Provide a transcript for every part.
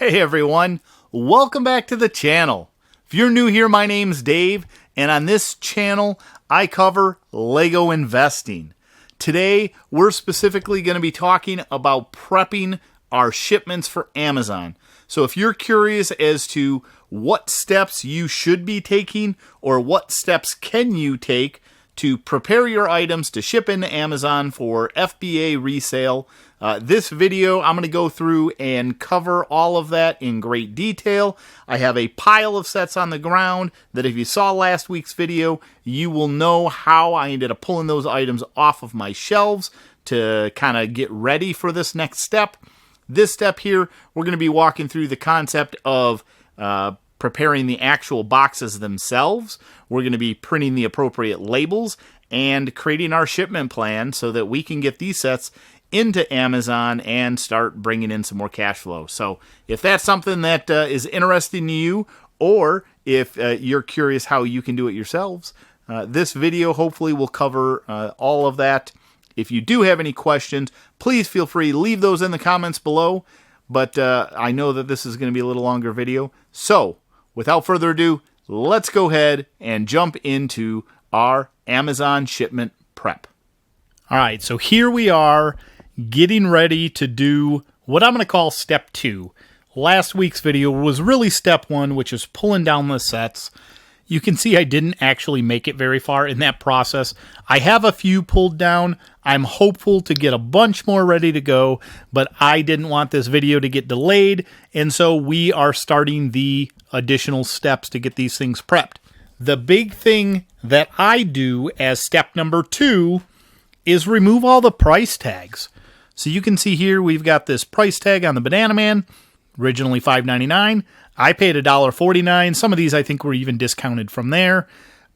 Hey everyone, welcome back to the channel. If you're new here, my name's Dave, and on this channel, I cover Lego investing. Today, we're specifically going to be talking about prepping our shipments for Amazon. So if you're curious as to what steps you should be taking or what steps can you take to prepare your items to ship into Amazon for FBA resale, this video I'm going to go through and cover all of that in great detail. I have a pile of sets on the ground that if you saw last week's video, you will know how I ended up pulling those items off of my shelves to kind of get ready for this next step. This step here, we're going to be walking through the concept of preparing the actual boxes themselves. We're going to be printing the appropriate labels and creating our shipment plan so that we can get these sets into Amazon and start bringing in some more cash flow. So if that's something that is interesting to you, or if you're curious how you can do it yourselves, this video hopefully will cover all of that. If you do have any questions, please feel free to leave those in the comments below. But I know that this is going to be a little longer video. So without further ado, let's go ahead and jump into our Amazon shipment prep. All right, so here we are getting ready to do what I'm going to call step 2. Last week's video was really step 1, which is pulling down the sets. You can see I didn't actually make it very far in that process. I have a few pulled down. I'm hopeful to get a bunch more ready to go, but I didn't want this video to get delayed, and so we are starting the additional steps to get these things prepped. The big thing that I do as step number 2 is remove all the price tags. So you can see here we've got this price tag on the Banana Man, originally $5.99. I paid $1.49. Some of these I think were even discounted from there.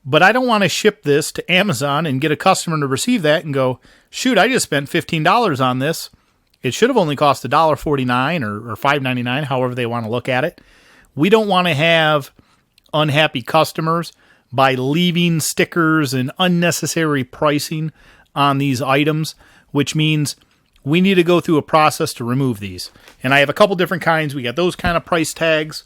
But I don't want to ship this to Amazon and get a customer to receive that and go, shoot, I just spent $15 on this. It should have only cost $1.49 or $5.99, however they want to look at it. We don't want to have unhappy customers by leaving stickers and unnecessary pricing on these items, which means we need to go through a process to remove these. And I have a couple different kinds. We got those kind of price tags.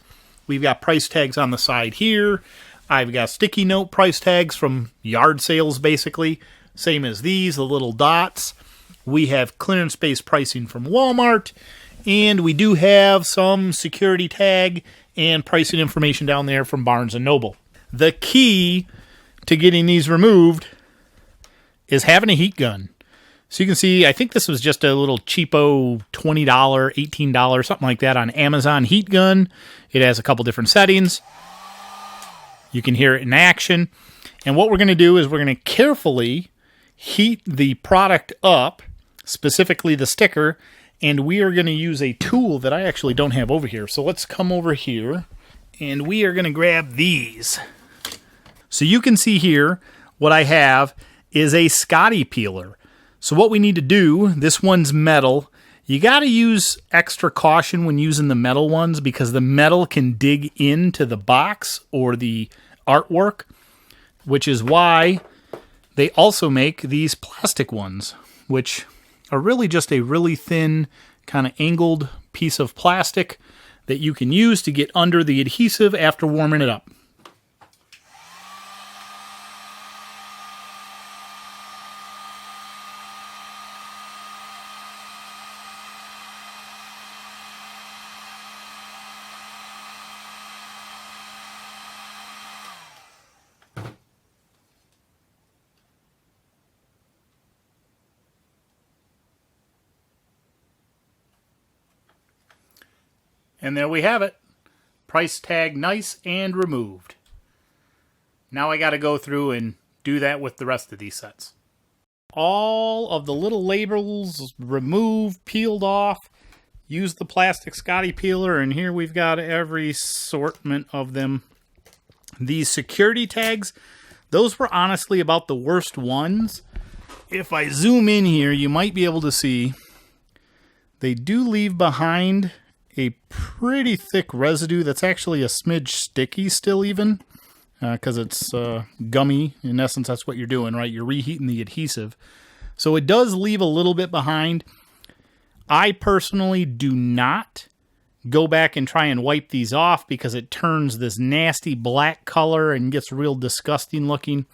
We've got price tags on the side here. I've got sticky note price tags from yard sales, basically. Same as these, the little dots. We have clearance space pricing from Walmart. And we do have some security tag and pricing information down there from Barnes & Noble. The key to getting these removed is having a heat gun. So you can see, I think this was just a little cheapo $20, $18, something like that on Amazon heat gun. It has a couple different settings. You can hear it in action. And what we're going to do is we're going to carefully heat the product up, specifically the sticker, and we are going to use a tool that I actually don't have over here. So let's come over here, and we are going to grab these. So you can see here, what I have is a Scotty peeler. So what we need to do, this one's metal. You got to use extra caution when using the metal ones because the metal can dig into the box or the artwork, which is why they also make these plastic ones, which are really just a really thin, kind of angled piece of plastic that you can use to get under the adhesive after warming it up. And there we have it. Price tag nice and removed. Now I got to go through and do that with the rest of these sets. All of the little labels removed, peeled off. Use the plastic Scotty peeler, and here we've got every assortment of them. These security tags, those were honestly about the worst ones. If I zoom in here, you might be able to see they do leave behind a pretty thick residue that's actually a smidge sticky still even, because it's gummy. In essence, that's what you're doing, right? You're reheating the adhesive. So it does leave a little bit behind. I personally do not go back and try and wipe these off because it turns this nasty black color and gets real disgusting looking.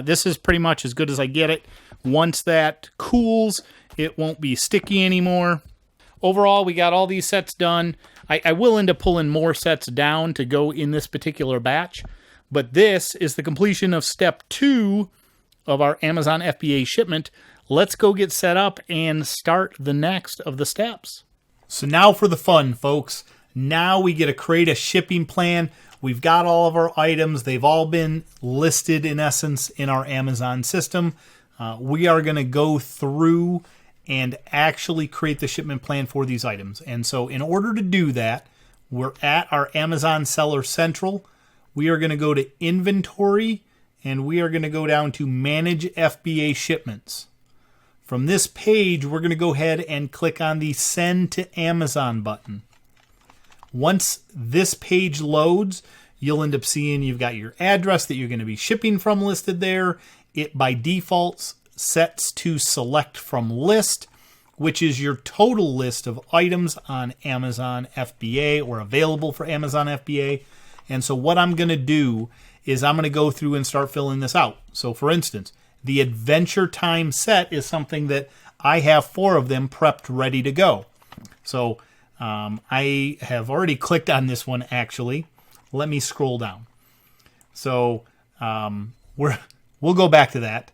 This is pretty much as good as I get it. Once that cools, it won't be sticky anymore. Overall, we got all these sets done. I will end up pulling more sets down to go in this particular batch, but this is the completion of step 2 of our Amazon FBA shipment. Let's go get set up and start the next of the steps. So now for the fun, folks. Now we get to create a shipping plan. We've got all of our items. They've all been listed, in essence, in our Amazon system. We are going to go through and actually create the shipment plan for these items. And so in order to do that, we're at our Amazon Seller Central. We are going to go to Inventory, and we are going to go down to Manage FBA Shipments. From this page, we're going to go ahead and click on the Send to Amazon button. Once this page loads, you'll end up seeing you've got your address that you're going to be shipping from listed there. It by default sets to select from list, which is your total list of items on Amazon FBA or available for Amazon FBA. And so what I'm going to do is I'm going to go through and start filling this out. So for instance, the Adventure Time set is something that I have 4 of them prepped weady to go. So I have already clicked on this one actually. Let me scroll down. So we'll go back to that.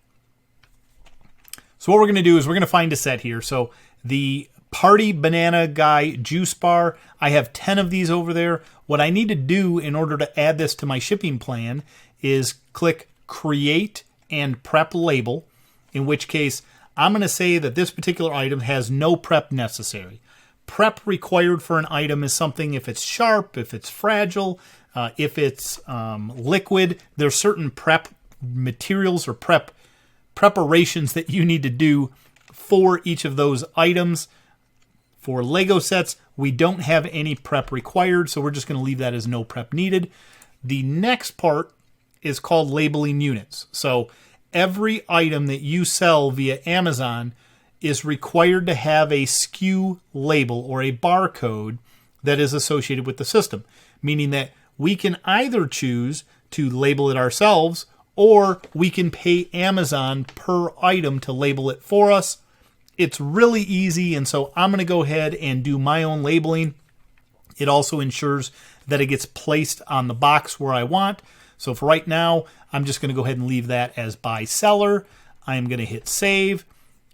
So what we're going to do is we're going to find a set here. So the Party Banana Guy Juice Bar, I have 10 of these over there. What I need to do in order to add this to my shipping plan is click Create and Prep Label, in which case I'm going to say that this particular item has no prep necessary. Prep required for an item is something if it's sharp, if it's fragile, if it's liquid. There's certain prep materials or preparations that you need to do for each of those items. For Lego sets, we don't have any prep required, so we're just going to leave that as no prep needed. The next part is called labeling units. So every item that you sell via Amazon is required to have a SKU label or a barcode that is associated with the system, meaning that we can either choose to label it ourselves or we can pay Amazon per item to label it for us. It's really easy, and so I'm going to go ahead and do my own labeling. It also ensures that it gets placed on the box where I want. So for right now, I'm just going to go ahead and leave that as by seller. I'm going to hit save,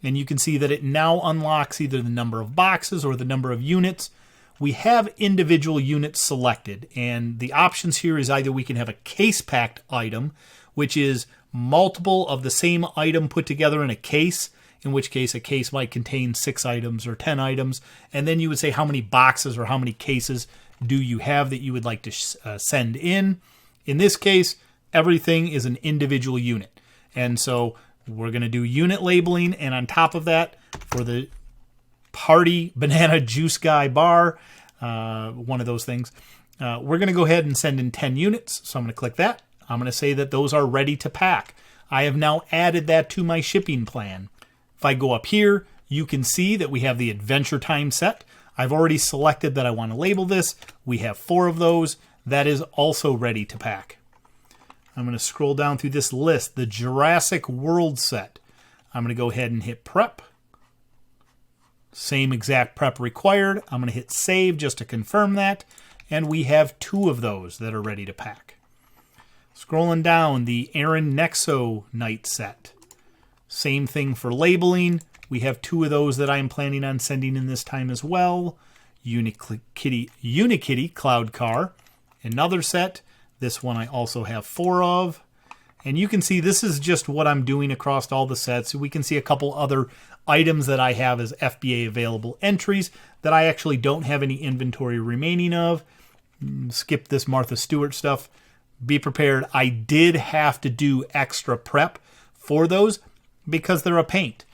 and you can see that it now unlocks either the number of boxes or the number of units. We have individual units selected, and the options here is either we can have a case-packed item, which is multiple of the same item put together in a case, in which case a case might contain 6 items or 10 items, and then you would say how many boxes or how many cases do you have that you would like to send in. In this case, everything is an individual unit, and so we're going to do unit labeling, and on top of that, for the Party Banana Juice Guy Bar, one of those things, we're going to go ahead and send in 10 units, so I'm going to click that. I'm going to say that those are ready to pack. I have now added that to my shipping plan. If I go up here, you can see that we have the Adventure Time set. I've already selected that I want to label this. We have 4 of those. That is also ready to pack. I'm going to scroll down through this list. The Jurassic World set. I'm going to go ahead and hit prep. Same exact prep required. I'm going to hit save just to confirm that. And we have 2 of those that are ready to pack. Scrolling down, the Aaron Nexo Night set. Same thing for labeling. We have 2 of those that I'm planning on sending in this time as well. Unikitty Cloud Car. Another set. This one I also have 4 of. And you can see this is just what I'm doing across all the sets. We can see a couple other items that I have as FBA available entries that I actually don't have any inventory remaining of. Skip this Martha Stewart stuff. Be prepared. I did have to do extra prep for those because they're a paint.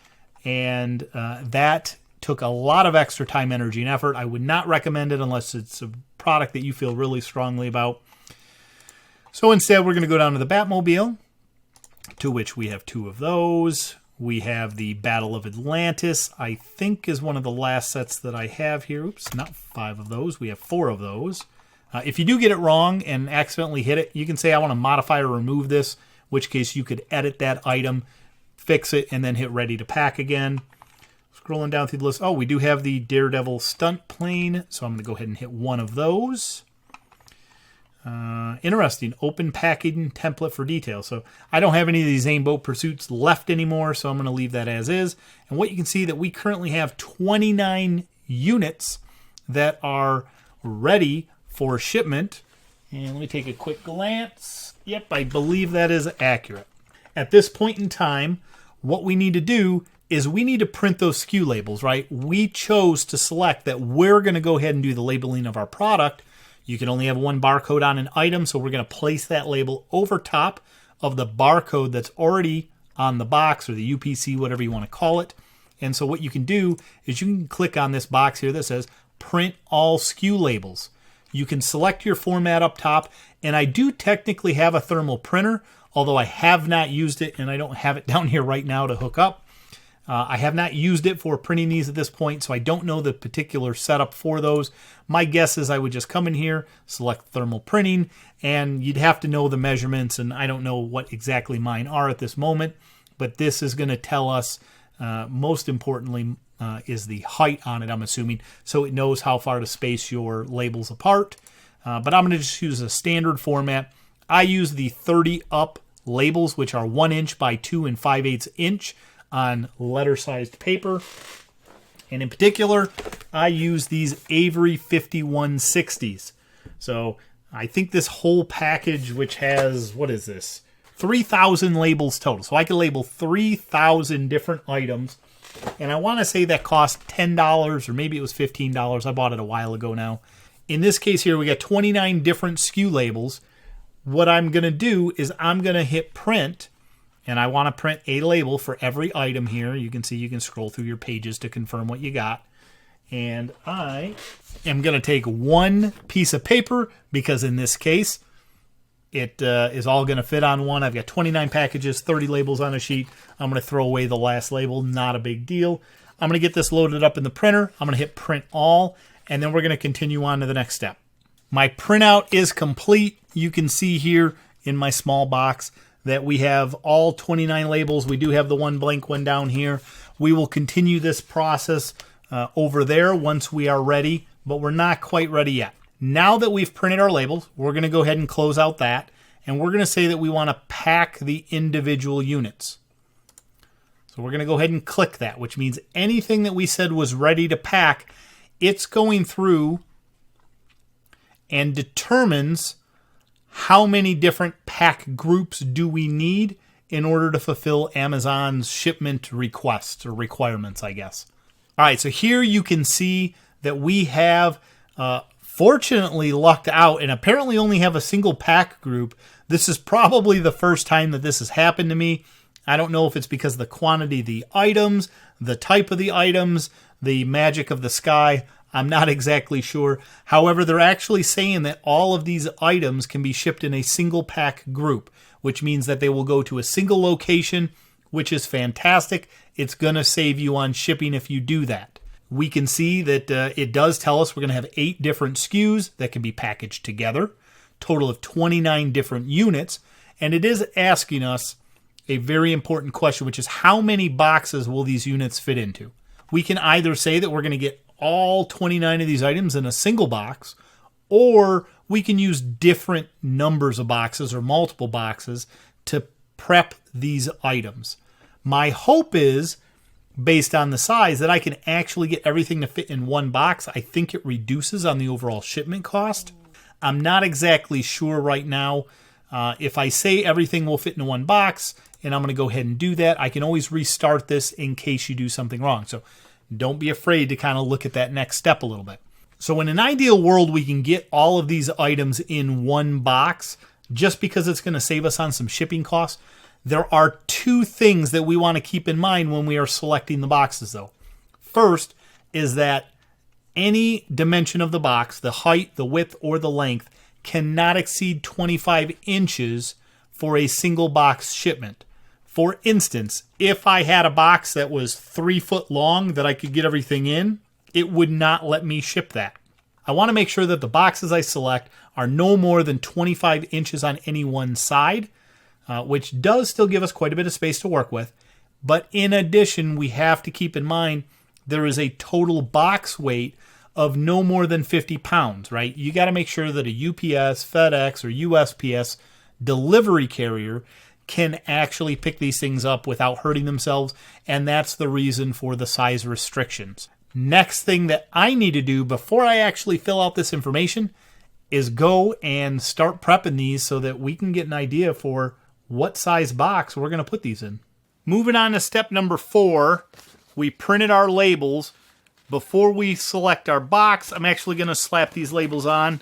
And that took a lot of extra time, energy, and effort. I would not recommend it unless it's a product that you feel really strongly about. So instead, we're going to go down to the Batmobile, to which we have 2 of those. We have the Battle of Atlantis, I think is one of the last sets that I have here. Oops, not 5 of those. We have 4 of those. If you do get it wrong and accidentally hit it, you can say I want to modify or remove this, in which case you could edit that item, fix it, and then hit ready to pack again. Scrolling down through the list. Oh, we do have the Daredevil stunt plane, so I'm going to go ahead and hit one of those. Interesting. Open packaging template for detail. So I don't have any of these Aimboat Pursuits left anymore, so I'm going to leave that as is. And what you can see that we currently have 29 units that are ready for shipment. And let me take a quick glance. Yep, I believe that is accurate. At this point in time, what we need to do is we need to print those SKU labels, right? We chose to select that we're going to go ahead and do the labeling of our product. You can only have one barcode on an item, so we're going to place that label over top of the barcode that's already on the box, or the UPC, whatever you want to call it. And so what you can do is you can click on this box here that says Print All SKU Labels. You can select your format up top, and I do technically have a thermal printer, although I have not used it, and I don't have it down here right now to hook up. I have not used it for printing these at this point, so I don't know the particular setup for those. My guess is I would just come in here, select thermal printing, and you'd have to know the measurements, and I don't know what exactly mine are at this moment, but this is going to tell us, most importantly, is the height on it, I'm assuming, so it knows how far to space your labels apart. But I'm going to just use a standard format. I use the 30 up labels, which are 1 inch by 2 5/8 inch. On letter-sized paper. And in particular, I use these Avery 5160s. So I think this whole package, which has, what is this? 3,000 labels total. So I can label 3,000 different items. And I want to say that cost $10 or maybe it was $15. I bought it a while ago now. In this case here, we got 29 different SKU labels. What I'm going to do is I'm going to hit print. And I want to print a label for every item here. You can see you can scroll through your pages to confirm what you got. And I am going to take one piece of paper because in this case, it is all going to fit on one. I've got 29 packages, 30 labels on a sheet. I'm going to throw away the last label. Not a big deal. I'm going to get this loaded up in the printer. I'm going to hit print all, and then we're going to continue on to the next step. My printout is complete. You can see here in my small box that we have all 29 labels. We do have the one blank one down here. We will continue this process over there once we are ready, but we're not quite ready yet. Now that we've printed our labels, we're going to go ahead and close out that, and we're going to say that we want to pack the individual units. So we're going to go ahead and click that, which means anything that we said was ready to pack, it's going through and determines how many different pack groups do we need in order to fulfill Amazon's shipment requests or requirements, I guess. All right, so here you can see that we have fortunately lucked out and apparently only have a single pack group. This is probably the first time that this has happened to me. I don't know if it's because of the quantity of the items, the type of the items, the magic of the sky. I'm not exactly sure. However, they're actually saying that all of these items can be shipped in a single pack group, which means that they will go to a single location, which is fantastic. It's going to save you on shipping if you do that. We can see that it does tell us we're going to have 8 different SKUs that can be packaged together, total of 29 different units, and it is asking us a very important question, which is how many boxes will these units fit into? We can either say that we're going to get all 29 of these items in a single box, or we can use different numbers of boxes or multiple boxes to prep these items. My hope is, based on the size, that I can actually get everything to fit in one box. I think it reduces on the overall shipment cost. I'm not exactly sure right now. If I say everything will fit in one box, and I'm going to go ahead and do that, I can always restart this in case you do something wrong. So don't be afraid to kind of look at that next step a little bit. So in an ideal world, we can get all of these items in one box just because it's going to save us on some shipping costs. There are 2 things that we want to keep in mind when we are selecting the boxes, though. First is that any dimension of the box, the height, the width, or the length, cannot exceed 25 inches for a single box shipment. For instance, if I had a box that was 3 foot long that I could get everything in, it would not let me ship that. I want to make sure that the boxes I select are no more than 25 inches on any one side, which does still give us quite a bit of space to work with. But in addition, we have to keep in mind there is a total box weight of no more than 50 pounds, right? You got to make sure that a UPS, FedEx, or USPS delivery carrier can actually pick these things up without hurting themselves, and that's the reason for the size restrictions. Next thing that I need to do before I actually fill out this information is go and start prepping these so that we can get an idea for what size box we're going to put these in. Moving on to step number 4, we printed our labels. Before we select our box, I'm actually going to slap these labels on.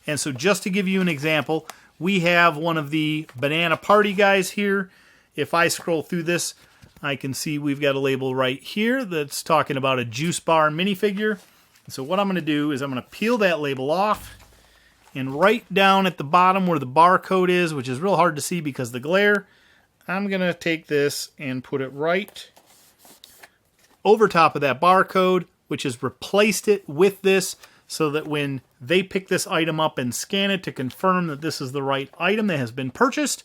And so just to give you an example, we have one of the banana party guys here. If I scroll through this, I can see we've got a label right here that's talking about a juice bar minifigure. So what I'm going to do is I'm going to peel that label off, and right down at the bottom where the barcode is, which is real hard to see because of the glare, I'm going to take this and put it right over top of that barcode, which has replaced it with this so that when they pick this item up and scan it to confirm that this is the right item that has been purchased,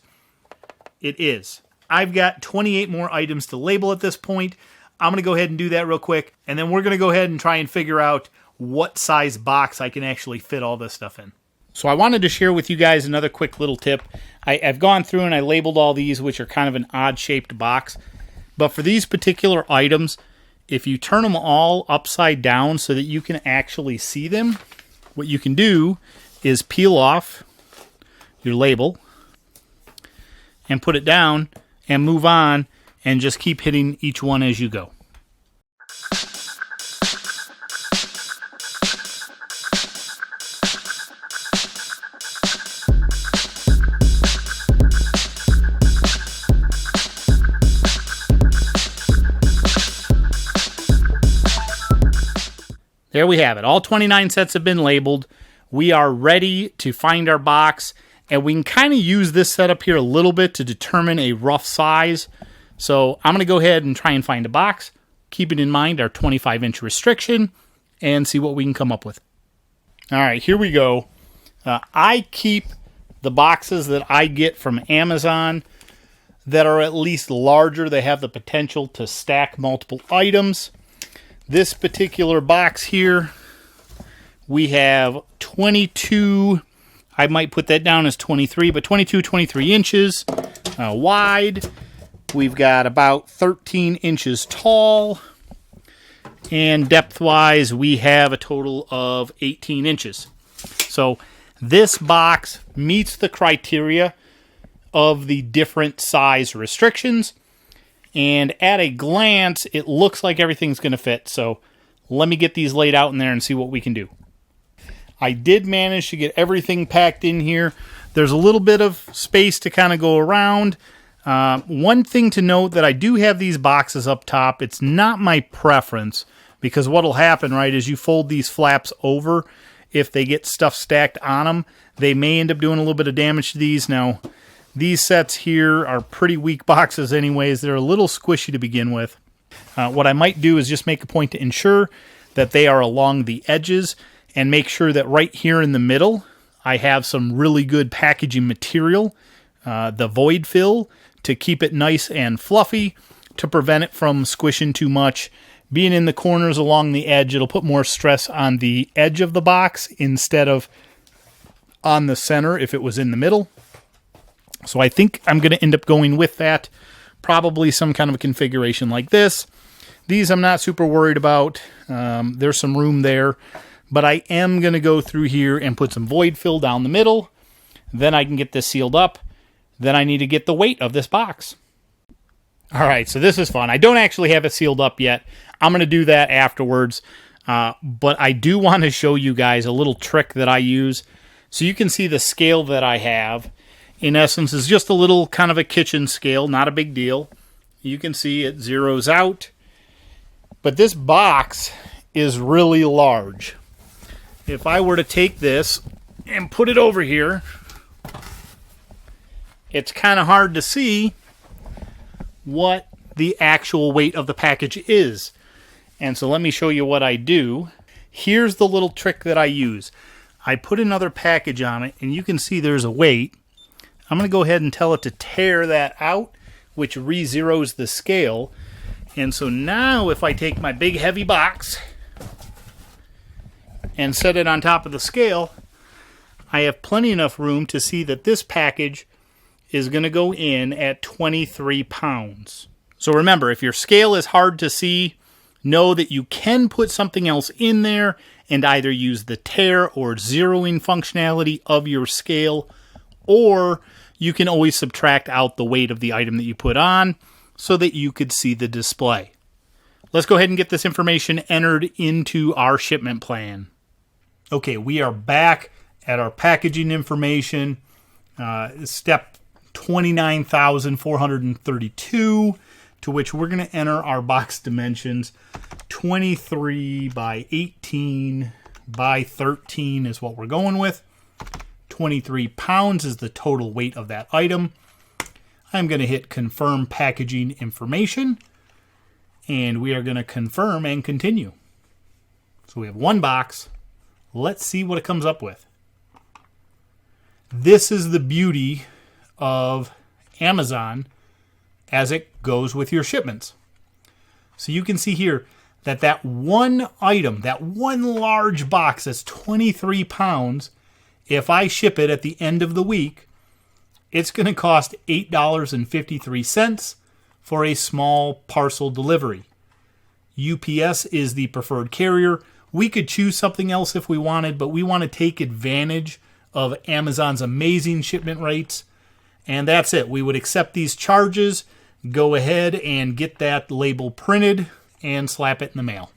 it is. I've got 28 more items to label at this point. I'm going to go ahead and do that real quick, and then we're going to go ahead and try and figure out what size box I can actually fit all this stuff in. So I wanted to share with you guys another quick little tip. I've gone through and I labeled all these, which are kind of an odd-shaped box. But for these particular items, if you turn them all upside down so that you can actually see them, what you can do is peel off your label and put it down and move on and just keep hitting each one as you go. There we have it. All 29 sets have been labeled. We are ready to find our box, and we can kind of use this setup here a little bit to determine a rough size. So I'm going to go ahead and try and find a box, keeping in mind our 25-inch restriction, and see what we can come up with. All right, here we go. I keep the boxes that I get from Amazon that are at least larger. They have the potential to stack multiple items. This particular box here, we have 22, I might put that down as 23, but 23 inches wide. We've got about 13 inches tall. And depth-wise, we have a total of 18 inches. So this box meets the criteria of the different size restrictions. And at a glance, it looks like everything's going to fit. So let me get these laid out in there and see what we can do. I did manage to get everything packed in here. There's a little bit of space to kind of go around. One thing to note that I do have these boxes up top. It's not my preference because what will happen, right, is you fold these flaps over. If they get stuff stacked on them, they may end up doing a little bit of damage to these. Now, these sets here are pretty weak boxes anyways. They're a little squishy to begin with. What I might do is just make a point to ensure that they are along the edges and make sure that right here in the middle, I have some really good packaging material, the void fill, to keep it nice and fluffy, to prevent it from squishing too much. Being in the corners along the edge, it'll put more stress on the edge of the box instead of on the center if it was in the middle. So I think I'm going to end up going with that. Probably some kind of a configuration like this. These I'm not super worried about. There's some room there. But I am going to go through here and put some void fill down the middle. Then I can get this sealed up. Then I need to get the weight of this box. All right, so this is fun. I don't actually have it sealed up yet. I'm going to do that afterwards. But I do want to show you guys a little trick that I use. So you can see the scale that I have. In essence, is just a little kind of a kitchen scale, not a big deal. You can see it zeroes out. But this box is really large. If I were to take this and put it over here, it's kind of hard to see, what the actual weight of the package is. And so let me show you what I do. Here's the little trick that I use. I put another package on it, and you can see there's a weight. I'm going to go ahead and tell it to tear that out, which re-zeros the scale. And so now if I take my big heavy box and set it on top of the scale, I have plenty enough room to see that this package is going to go in at 23 pounds. So remember, if your scale is hard to see, know that you can put something else in there and either use the tear or zeroing functionality of your scale, or you can always subtract out the weight of the item that you put on so that you could see the display. Let's go ahead and get this information entered into our shipment plan. Okay, we are back at our packaging information, step 29,432, to which we're going to enter our box dimensions. 23 by 18 by 13 is what we're going with. 23 pounds is the total weight of that item. I'm going to hit confirm packaging information, and we are going to confirm and continue. So we have one box. Let's see what it comes up with. This is the beauty of Amazon as it goes with your shipments. So you can see here that that one item, that one large box that's 23 pounds, if I ship it at the end of the week, it's going to cost $8.53 for a small parcel delivery. UPS is the preferred carrier. We could choose something else if we wanted, but we want to take advantage of Amazon's amazing shipment rates. And that's it. We would accept these charges, go ahead and get that label printed, and slap it in the mail.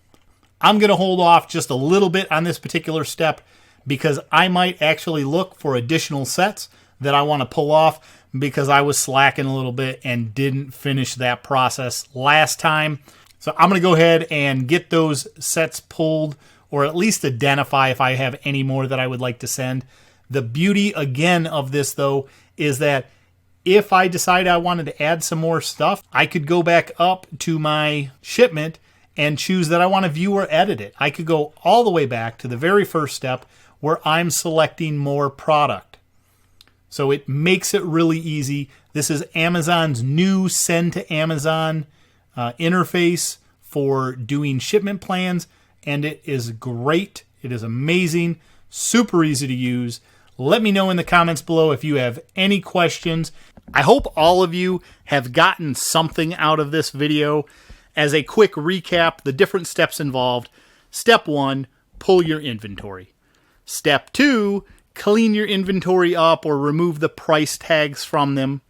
I'm going to hold off just a little bit on this particular step because I might actually look for additional sets that I want to pull off because I was slacking a little bit and didn't finish that process last time. So I'm going to go ahead and get those sets pulled, or at least identify if I have any more that I would like to send. The beauty, again, of this, though, is that if I decide I wanted to add some more stuff, I could go back up to my shipment and choose that I want to view or edit it. I could go all the way back to the very first step where I'm selecting more product. So it makes it really easy. This is Amazon's new Send to Amazon interface for doing shipment plans, and it is great. It is amazing, super easy to use. Let me know in the comments below if you have any questions. I hope all of you have gotten something out of this video. As a quick recap, the different steps involved. Step 1, pull your inventory. Step 2, clean your inventory up or remove the price tags from them.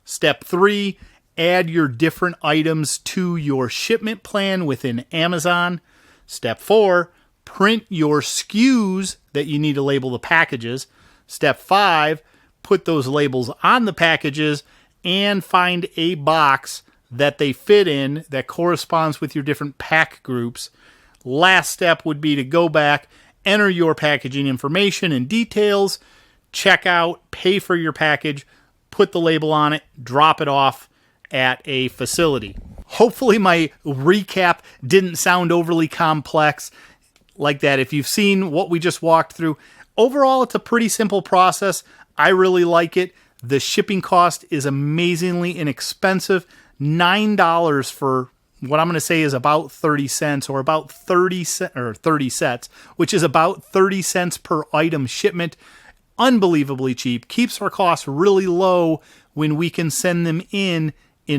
Step 3, add your different items to your shipment plan within Amazon. Step 4, print your SKUs that you need to label the packages. Step 5, put those labels on the packages and find a box that they fit in that corresponds with your different pack groups. Last step would be to go back, enter your packaging information and details, check out, pay for your package, put the label on it, drop it off at a facility. Hopefully my recap didn't sound overly complex like that. If you've seen what we just walked through, overall it's a pretty simple process. I really like it. The shipping cost is amazingly inexpensive. $9 for what I'm going to say is about 30 cents or about 30 sets, which is about 30 cents per item shipment. Unbelievably cheap. Keeps our costs really low when we can send them in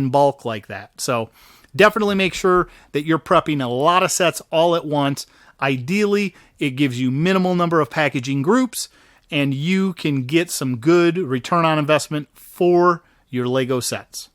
bulk like that. So definitely make sure that you're prepping a lot of sets all at once. Ideally, it gives you minimal number of packaging groups and you can get some good return on investment for your Lego sets.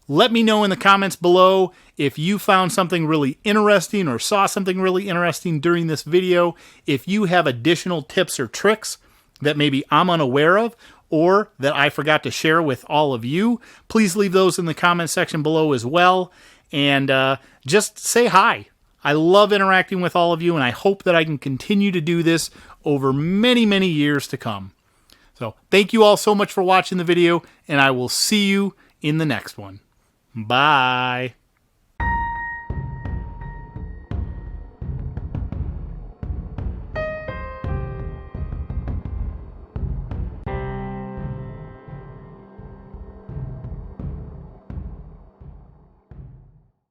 Let me know in the comments below if you found something really interesting or saw something really interesting during this video. If you have additional tips or tricks that maybe I'm unaware of or that I forgot to share with all of you, please leave those in the comment section below as well. And just say hi. I love interacting with all of you, and I hope that I can continue to do this over many, many years to come. So thank you all so much for watching the video, and I will see you in the next one. Bye.